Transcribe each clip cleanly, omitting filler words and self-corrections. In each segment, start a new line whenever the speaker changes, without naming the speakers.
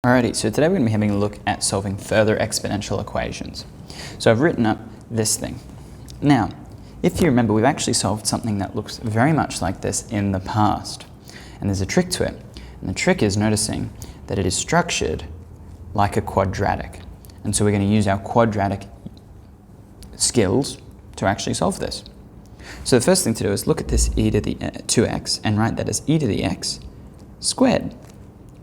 Alrighty, so today we're going to be having a look at solving further exponential equations. So I've written up this thing. Now, if you remember, we've actually solved something that looks very much like this in the past. And there's a trick to it. And the trick is noticing that it is structured like a quadratic. And so we're going to use our quadratic skills to actually solve this. So the first thing to do is look at this e to the 2x and write that as e to the x squared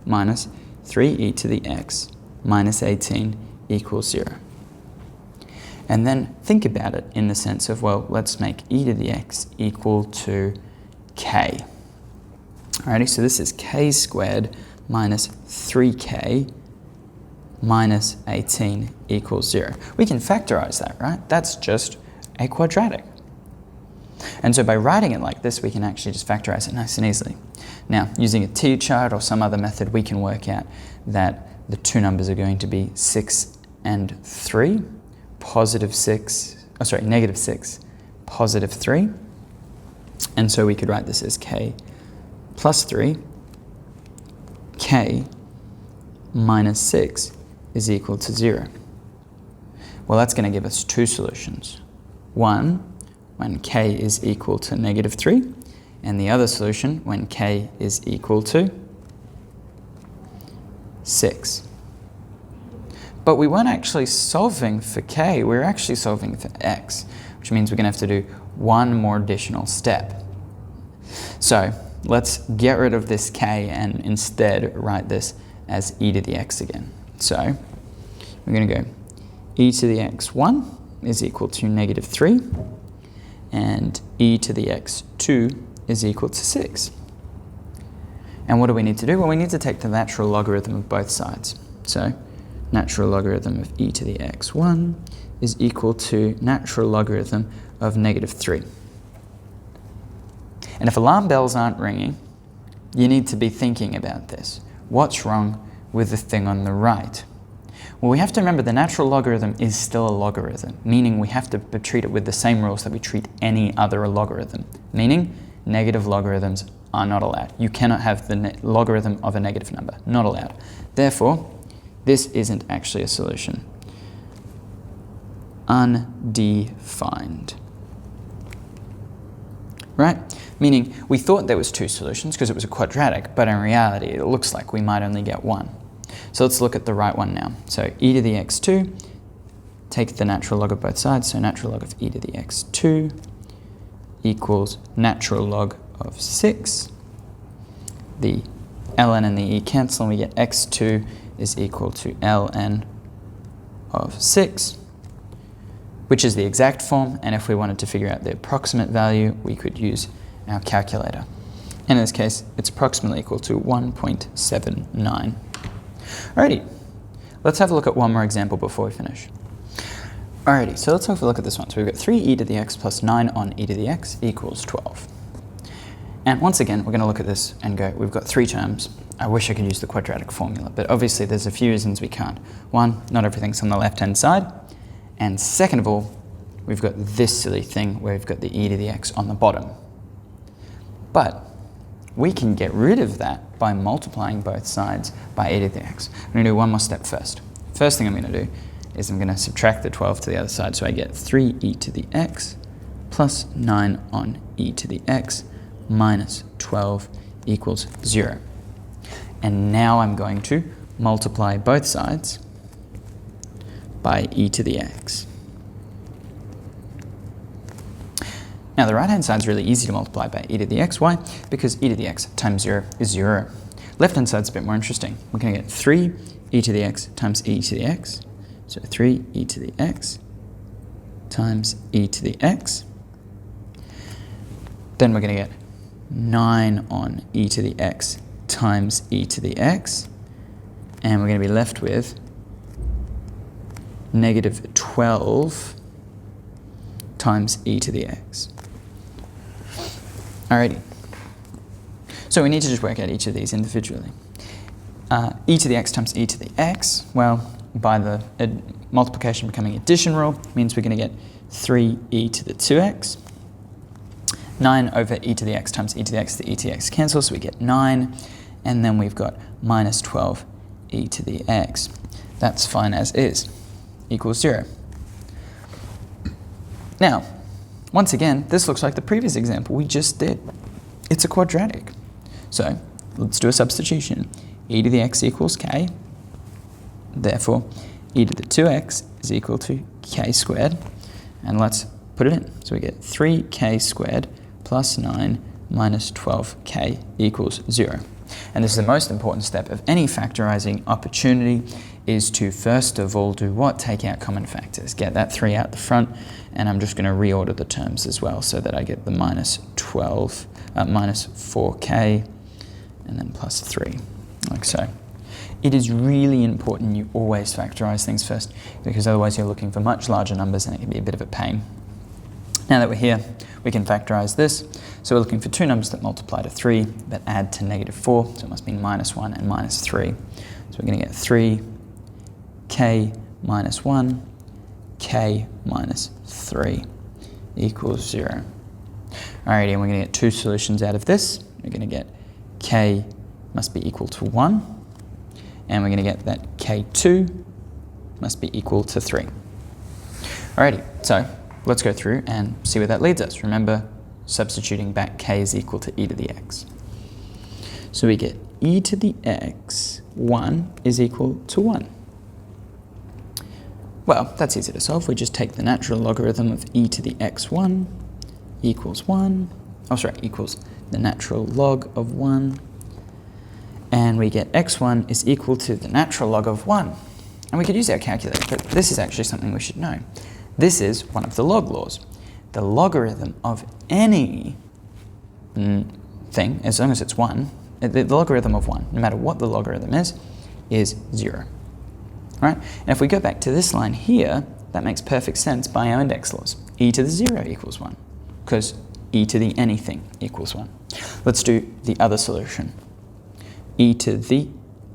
minus 3e to the x minus 18 equals 0. And then think about it in the sense of, well, let's make e to the x equal to k. Alrighty, so this is k squared minus 3k minus 18 equals 0. We can factorize that, right? That's just a quadratic. And so by writing it like this, we can actually just factorize it nice and easily. Now, using a t-chart or some other method, we can work out that the two numbers are going to be 6 and 3, negative 6, positive 3. And so we could write this as k plus 3, k minus 6 is equal to 0. Well, that's going to give us two solutions. One, when k is equal to negative 3, and the other solution when k is equal to 6. But we weren't actually solving for k, we were actually solving for x, which means we're going to have to do one more additional step. So let's get rid of this k and instead write this as e to the x again. So we're going to go e to the x1 is equal to negative 3, and e to the x2 is equal to 6. And what do we need to do? Well, we need to take the natural logarithm of both sides. So natural logarithm of e to the x1 is equal to natural logarithm of negative 3. And if alarm bells aren't ringing, you need to be thinking about this. What's wrong with the thing on the right? Well, we have to remember the natural logarithm is still a logarithm, meaning we have to treat it with the same rules that we treat any other logarithm, meaning negative logarithms are not allowed. You cannot have the logarithm of a negative number, not allowed. Therefore, this isn't actually a solution. Undefined. Right? Meaning we thought there was two solutions because it was a quadratic, but in reality it looks like we might only get one. So let's look at the right one now. So e to the x2, take the natural log of both sides, so natural log of e to the x2 equals natural log of 6. The ln and the e cancel and we get x2 is equal to ln of 6, which is the exact form, and if we wanted to figure out the approximate value, we could use our calculator. And in this case, it's approximately equal to 1.79. Alrighty, let's have a look at one more example before we finish. Alrighty, so let's have a look at this one. So we've got 3e to the x plus 9 on e to the x equals 12. And once again, we're going to look at this and go, we've got three terms. I wish I could use the quadratic formula, but obviously there's a few reasons we can't. One, not everything's on the left-hand side. And second of all, we've got this silly thing where we've got the e to the x on the bottom. But we can get rid of that by multiplying both sides by e to the x. I'm going to do one more step first. First thing I'm going to do is I'm going to subtract the 12 to the other side, so I get 3e to the x plus 9 on e to the x minus 12 equals 0. And now I'm going to multiply both sides by e to the x. Now the right hand side is really easy to multiply by e to the x. Why? Because e to the x times 0 is 0. Left hand side is a bit more interesting. We're going to get 3 e to the x times e to the x. So 3 e to the x times e to the x. Then we're going to get 9 on e to the x times e to the x. And we're going to be left with negative 12 times e to the x. Alrighty. So we need to just work out each of these individually. E to the x times e to the x, well, by the multiplication becoming addition rule, means we're going to get 3e to the 2x. 9 over e to the x times e to the x, the e to the x cancels, so we get 9. And then we've got minus 12 e to the x. That's fine as is, equals 0. Now, once again, this looks like the previous example we just did. It's a quadratic. So let's do a substitution. E to the x equals k. Therefore, e to the 2x is equal to k squared. And let's put it in. So we get 3k squared plus 9 minus 12k equals 0. And this is the most important step of any factorizing opportunity, is to first of all do what? Take out common factors. Get that 3 out the front, and I'm just going to reorder the terms as well so that I get the minus 4k and then plus 3, like so. It is really important you always factorize things first, because otherwise you're looking for much larger numbers and it can be a bit of a pain. Now that we're here, we can factorize this. So we're looking for two numbers that multiply to 3 but add to -4, so it must be -1 and -3. So we're going to get 3k minus 1, k minus 3 equals 0. Alrighty, and we're going to get two solutions out of this. We're going to get k must be equal to 1, and we're going to get that k2 must be equal to 3. Alrighty, so let's go through and see where that leads us. Remember, substituting back k is equal to e to the x. So we get e to the x, 1 is equal to 1. Well, that's easy to solve. We just take the natural logarithm of e to the x1 equals 1. Oh, sorry, equals the natural log of 1. And we get x1 is equal to the natural log of 1. And we could use our calculator, but this is actually something we should know. This is one of the log laws. The logarithm of any thing, as long as it's 1, the logarithm of 1, no matter what the logarithm is 0. Right? And if we go back to this line here, that makes perfect sense by our index laws. E to the 0 equals 1, because e to the anything equals 1. Let's do the other solution. E to the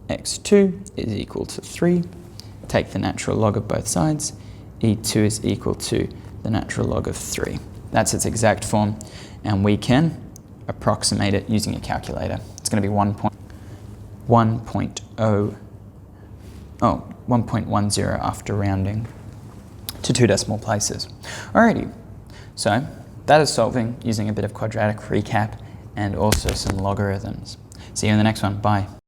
x2 is equal to 3. Take the natural log of both sides. E2 is equal to the natural log of 3. That's its exact form, and we can approximate it using a calculator. It's going to be 1.10 after rounding to 2 decimal places. Alrighty, so that is solving using a bit of quadratic recap and also some logarithms. See you in the next one. Bye.